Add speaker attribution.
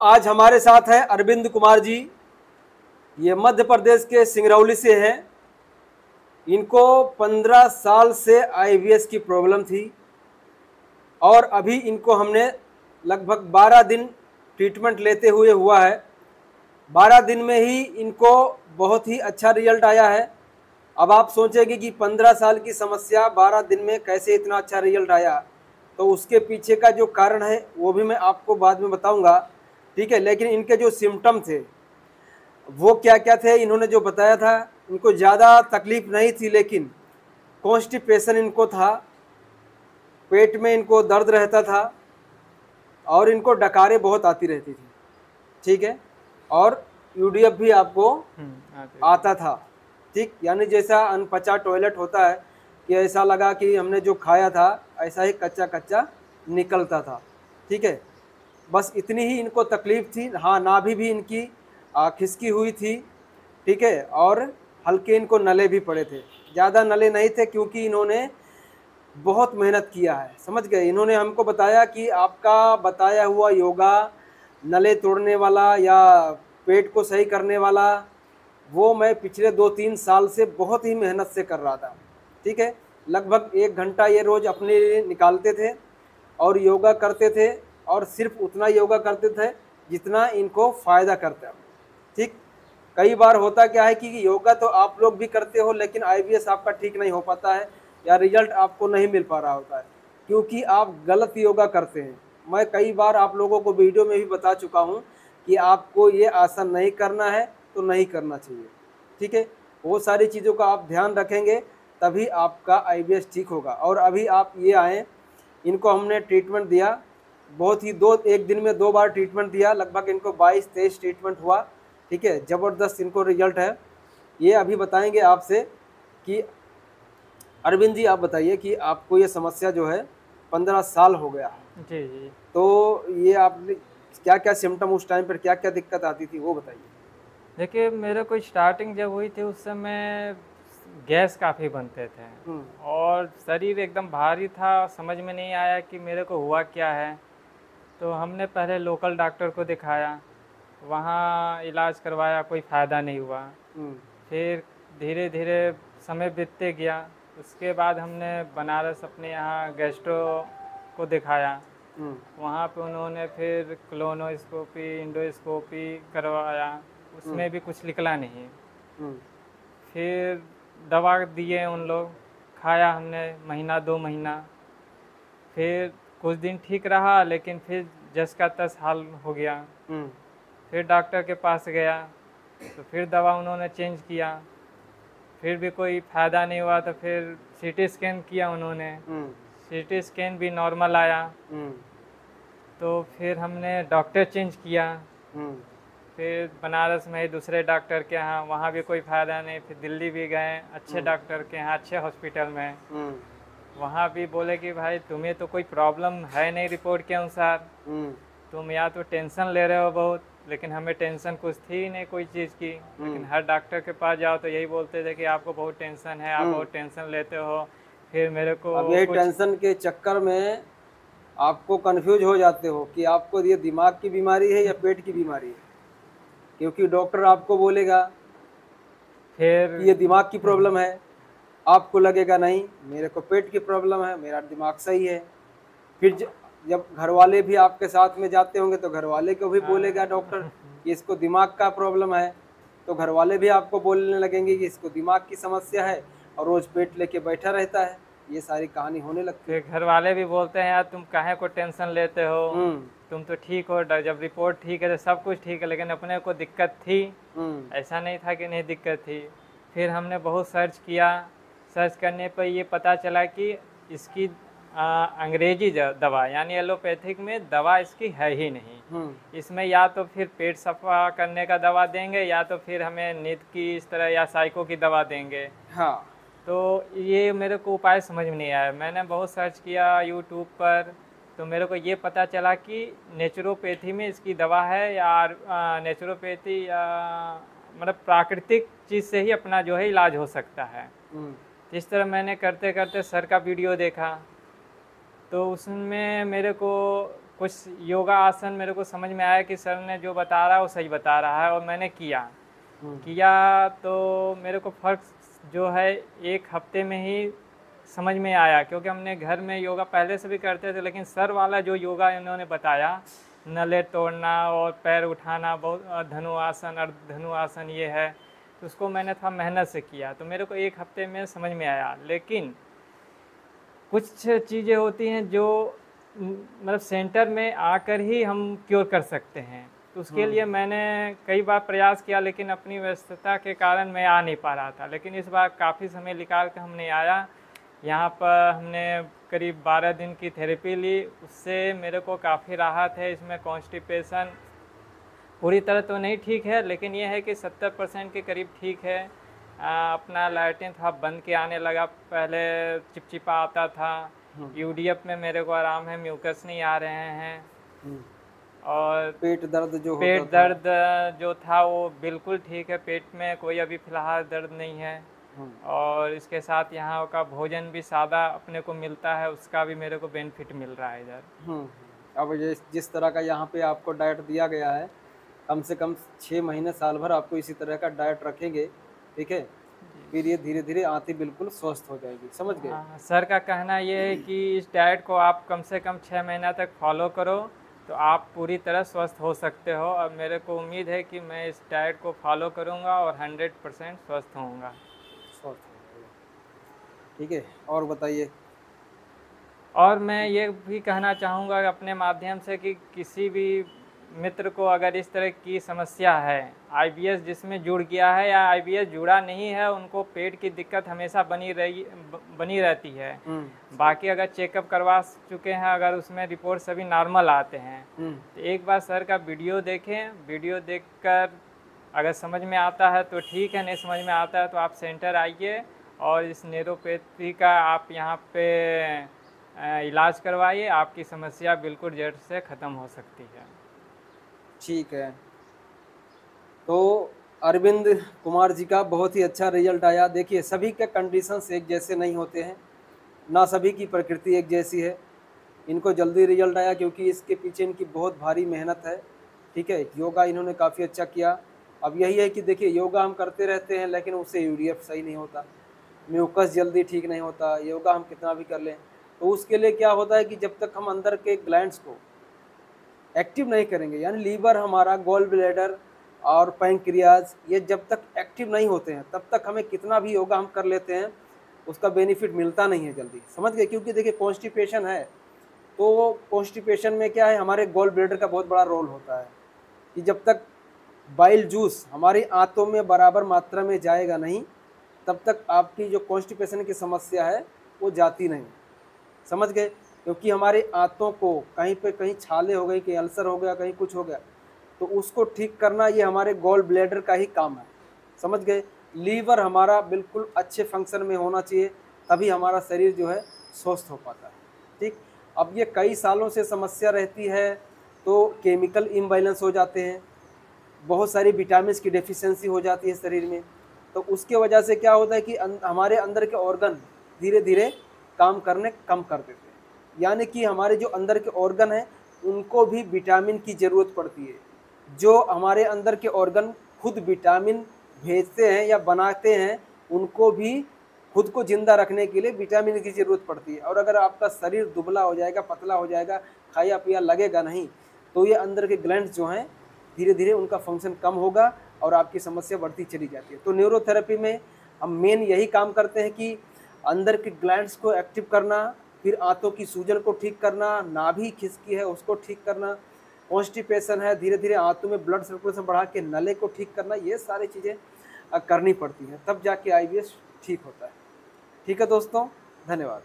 Speaker 1: आज हमारे साथ हैं अरविंद कुमार जी। ये मध्य प्रदेश के सिंगरौली से हैं। इनको 15 साल से आईबीएस की प्रॉब्लम थी और अभी इनको हमने लगभग 12 दिन ट्रीटमेंट लेते हुए हुआ है। 12 दिन में ही इनको बहुत ही अच्छा रिजल्ट आया है। अब आप सोचेंगे कि 15 साल की समस्या 12 दिन में कैसे इतना अच्छा रिजल्ट आया, तो उसके पीछे का जो कारण है वो भी मैं आपको बाद में बताऊंगा, ठीक है। लेकिन इनके जो सिम्टम थे वो क्या क्या थे, इन्होंने जो बताया था, इनको ज़्यादा तकलीफ नहीं थी, लेकिन कॉन्स्टिपेशन इनको था, पेट में इनको दर्द रहता था और इनको डकारें बहुत आती रहती थी, ठीक है। और यूडीएफ भी आपको आता था, ठीक। यानी जैसा अनपचा टॉयलेट होता है कि ऐसा लगा कि हमने जो खाया था ऐसा ही कच्चा कच्चा निकलता था, ठीक है। बस इतनी ही इनको तकलीफ थी। हाँ, नाभि भी इनकी खिसकी हुई थी, ठीक है। और हल्के इनको नले भी पड़े थे, ज़्यादा नले नहीं थे क्योंकि इन्होंने बहुत मेहनत किया है, समझ गए। इन्होंने हमको बताया कि आपका बताया हुआ योगा नले तोड़ने वाला या पेट को सही करने वाला, वो मैं पिछले 2-3 साल से बहुत ही मेहनत से कर रहा था, ठीक है। लगभग 1 घंटा ये रोज़ अपने लिए निकालते थे और योगा करते थे, और सिर्फ उतना योगा करते थे जितना इनको फ़ायदा करता है, ठीक। कई बार होता क्या है कि योगा तो आप लोग भी करते हो, लेकिन आईबीएस आपका ठीक नहीं हो पाता है या रिजल्ट आपको नहीं मिल पा रहा होता है क्योंकि आप गलत योगा करते हैं। मैं कई बार आप लोगों को वीडियो में भी बता चुका हूं कि आपको ये आसन नहीं करना है तो नहीं करना चाहिए, ठीक है। वो सारी चीज़ों का आप ध्यान रखेंगे तभी आपका आईबीएस ठीक होगा। और अभी आप ये आएँ, इनको हमने ट्रीटमेंट दिया, बहुत ही एक दिन में 2 बार ट्रीटमेंट दिया, लगभग इनको 22-23 ट्रीटमेंट हुआ, ठीक है। ज़बरदस्त इनको रिजल्ट है। ये अभी बताएंगे आपसे कि अरविंद जी, आप बताइए कि आपको ये समस्या जो है 15 साल हो गया है,
Speaker 2: जी जी।
Speaker 1: तो ये आपने क्या क्या सिम्टम, उस टाइम पर क्या क्या दिक्कत आती थी वो बताइए।
Speaker 2: देखिए, मेरे को स्टार्टिंग जब हुई थी उस समय गैस काफ़ी बनते थे और शरीर एकदम भारी था। समझ में नहीं आया कि मेरे को हुआ क्या है। तो हमने पहले लोकल डॉक्टर को दिखाया, वहाँ इलाज करवाया, कोई फ़ायदा नहीं हुआ। फिर धीरे धीरे समय बीतते गया। उसके बाद हमने बनारस अपने यहाँ गैस्ट्रो को दिखाया। वहाँ पे उन्होंने फिर क्लोनोस्कोपी इंडोस्कोपी करवाया, उसमें भी कुछ निकला नहीं। फिर दवा दिए उन लोग, खाया हमने महीना 2 महीना। फिर कुछ दिन ठीक रहा, लेकिन फिर जस का तस हाल हो गया। फिर डॉक्टर के पास गया तो फिर दवा उन्होंने चेंज किया, फिर भी कोई फ़ायदा नहीं हुआ। तो फिर सीटी स्कैन किया उन्होंने, सीटी स्कैन भी नॉर्मल आया। तो फिर हमने डॉक्टर चेंज किया, फिर बनारस में ही दूसरे डॉक्टर के यहाँ, वहाँ भी कोई फ़ायदा नहीं। फिर दिल्ली भी गए अच्छे डॉक्टर के यहाँ, अच्छे हॉस्पिटल में। वहाँ भी बोले कि भाई तुम्हें तो कोई प्रॉब्लम है नहीं रिपोर्ट के अनुसार, तुम या तो टेंशन ले रहे हो बहुत। लेकिन हमें टेंशन कुछ थी ही नहीं कोई चीज़ की। लेकिन हर डॉक्टर के पास जाओ तो यही बोलते थे कि आपको बहुत टेंशन है, आप बहुत टेंशन लेते हो। फिर मेरे को
Speaker 1: अब यही टेंशन के चक्कर में आपको कंफ्यूज हो जाते हो कि आपको ये दिमाग की बीमारी है या पेट की बीमारी है, क्योंकि डॉक्टर आपको बोलेगा
Speaker 2: फिर
Speaker 1: कि ये दिमाग की प्रॉब्लम है, आपको लगेगा नहीं मेरे को पेट की प्रॉब्लम है, मेरा दिमाग सही है। फिर जब घर वाले भी आपके साथ में जाते होंगे तो घर वाले को भी बोलेगा डॉक्टर कि इसको दिमाग का प्रॉब्लम है, तो घर वाले भी आपको बोलने लगेंगे कि इसको दिमाग की समस्या है और रोज़ पेट लेके बैठा रहता है। ये सारी कहानी होने लगती है।
Speaker 2: फिर घर वाले भी बोलते हैं यार तुम काहे को टेंशन लेते हो, तुम तो ठीक हो, जब रिपोर्ट ठीक है तो सब कुछ ठीक है। लेकिन अपने को दिक्कत थी, ऐसा नहीं था कि नहीं दिक्कत थी। फिर हमने बहुत सर्च किया, सर्च करने पर ये पता चला कि इसकी अंग्रेजी दवा यानी एलोपैथिक में दवा इसकी है ही नहीं। इसमें या तो फिर पेट सफा करने का दवा देंगे या तो फिर हमें नींद की इस तरह या साइको की दवा देंगे।
Speaker 1: हाँ।
Speaker 2: तो ये मेरे को उपाय समझ में नहीं आया। मैंने बहुत सर्च किया यूट्यूब पर, तो मेरे को ये पता चला कि नेचुरोपैथी में इसकी दवा है, या नेचुरोपैथी या मतलब प्राकृतिक चीज़ से ही अपना जो है इलाज हो सकता है। इस तरह मैंने करते करते सर का वीडियो देखा, तो उसमें मेरे को कुछ योगा आसन मेरे को समझ में आया कि सर ने जो बता रहा है वो सही बता रहा है, और मैंने किया तो मेरे को फ़र्क जो है 1 हफ्ते में ही समझ में आया, क्योंकि हमने घर में योगा पहले से भी करते थे, लेकिन सर वाला जो योगा इन्होंने बताया, नले तोड़ना और पैर उठाना, बहुत धनुआसन, अर्ध धनुआसन ये है, तो उसको मैंने थोड़ा मेहनत से किया तो मेरे को 1 हफ्ते में समझ में आया। लेकिन कुछ चीज़ें होती हैं जो मतलब सेंटर में आकर ही हम क्योर कर सकते हैं, तो उसके लिए मैंने कई बार प्रयास किया, लेकिन अपनी व्यस्तता के कारण मैं आ नहीं पा रहा था। लेकिन इस बार काफ़ी समय निकाल कर हमने आया, यहाँ पर हमने करीब 12 दिन की थेरेपी ली, उससे मेरे को काफ़ी राहत है। इसमें कॉन्स्टिपेशन पूरी तरह तो नहीं ठीक है, लेकिन यह है कि 70% के करीब ठीक है। अपना लैट्रिन था बंद के आने लगा, पहले चिपचिपा आता था। यूडीएफ में मेरे को आराम है, म्यूकस नहीं आ रहे हैं। और
Speaker 1: पेट दर्द
Speaker 2: जो था वो बिल्कुल ठीक है, पेट में कोई अभी फ़िलहाल दर्द नहीं है। और इसके साथ यहाँ का भोजन भी सादा अपने को मिलता है, उसका भी मेरे को बेनिफिट मिल रहा है इधर।
Speaker 1: अब जिस तरह का यहाँ पे आपको डाइट दिया गया है, कम से कम 6 महीने साल भर आपको इसी तरह का डाइट रखेंगे, ठीक है, फिर ये धीरे धीरे आंतें बिल्कुल स्वस्थ हो जाएगी। समझ गए?
Speaker 2: सर का कहना ये है कि इस डाइट को आप कम से कम 6 महीना तक फॉलो करो तो आप पूरी तरह स्वस्थ हो सकते हो। और मेरे को उम्मीद है कि मैं इस डाइट को फॉलो करूँगा और 100% स्वस्थ होऊंगा।
Speaker 1: ठीक है, और बताइए।
Speaker 2: और मैं ये भी कहना चाहूँगा अपने माध्यम से कि किसी भी मित्र को अगर इस तरह की समस्या है, आईबीएस जिसमें जुड़ गया है या आईबीएस जुड़ा नहीं है, उनको पेट की दिक्कत हमेशा बनी रहती है। बाकी अगर चेकअप करवा चुके हैं, अगर उसमें रिपोर्ट सभी नॉर्मल आते हैं, तो एक बार सर का वीडियो देखें। वीडियो देखकर अगर समझ में आता है तो ठीक है, नहीं समझ में आता है तो आप सेंटर आइए और इस नेरोपैथी का आप यहाँ पे इलाज करवाइए। आपकी समस्या बिल्कुल जड़ से ख़त्म हो सकती है।
Speaker 1: ठीक है, तो अरविंद कुमार जी का बहुत ही अच्छा रिजल्ट आया। देखिए, सभी के कंडीशंस एक जैसे नहीं होते हैं, ना सभी की प्रकृति एक जैसी है। इनको जल्दी रिजल्ट आया क्योंकि इसके पीछे इनकी बहुत भारी मेहनत है। ठीक है, योगा इन्होंने काफ़ी अच्छा किया। अब यही है कि देखिए, योगा हम करते रहते हैं लेकिन उससे यूडीएफ सही नहीं होता, म्यूकस जल्दी ठीक नहीं होता, योगा हम कितना भी कर लें। तो उसके लिए क्या होता है कि जब तक हम अंदर के ग्लैंड्स को एक्टिव नहीं करेंगे, यानी लीवर हमारा, गॉल ब्लैडर और पैंक्रियाज, ये जब तक एक्टिव नहीं होते हैं तब तक हमें कितना भी योगा हम कर लेते हैं उसका बेनिफिट मिलता नहीं है जल्दी। समझ गए? क्योंकि देखिए, कॉन्स्टिपेशन है, तो कॉन्स्टिपेशन में क्या है, हमारे गॉल ब्लैडर का बहुत बड़ा रोल होता है कि जब तक बाइल जूस हमारी आंतों में बराबर मात्रा में जाएगा नहीं, तब तक आपकी जो कॉन्स्टिपेशन की समस्या है वो जाती नहीं। समझ गए? क्योंकि हमारे आंतों को कहीं पे कहीं छाले हो गई, कहीं अल्सर हो गया, कहीं कुछ हो गया, तो उसको ठीक करना ये हमारे गॉल ब्लैडर का ही काम है। समझ गए? लीवर हमारा बिल्कुल अच्छे फंक्शन में होना चाहिए, तभी हमारा शरीर जो है स्वस्थ हो पाता है। ठीक, अब ये कई सालों से समस्या रहती है, तो केमिकल इम्बैलेंस हो जाते हैं, बहुत सारी विटामिन की डेफिशिएंसी हो जाती है शरीर में, तो उसके वजह से क्या होता है कि हमारे अंदर के ऑर्गन धीरे धीरे काम करने कम कर देते हैं। यानी कि हमारे जो अंदर के ऑर्गन हैं उनको भी विटामिन की ज़रूरत पड़ती है। जो हमारे अंदर के ऑर्गन खुद विटामिन भेजते हैं या बनाते हैं, उनको भी खुद को जिंदा रखने के लिए विटामिन की ज़रूरत पड़ती है। और अगर आपका शरीर दुबला हो जाएगा, पतला हो जाएगा, खाया पिया लगेगा नहीं, तो ये अंदर के ग्लैंड्स जो हैं धीरे धीरे उनका फंक्शन कम होगा और आपकी समस्या बढ़ती चली जाती है। तो न्यूरोथेरेपी में हम मेन यही काम करते हैं कि अंदर के ग्लैंड्स को एक्टिव करना, फिर आंतों की सूजन को ठीक करना, नाभि खिसकी है उसको ठीक करना, कॉन्स्टिपेशन है धीरे धीरे आंतों में ब्लड सर्कुलेशन बढ़ा के नले को ठीक करना, ये सारी चीज़ें करनी पड़ती हैं, तब जाके आईबीएस ठीक होता है। ठीक है दोस्तों, धन्यवाद।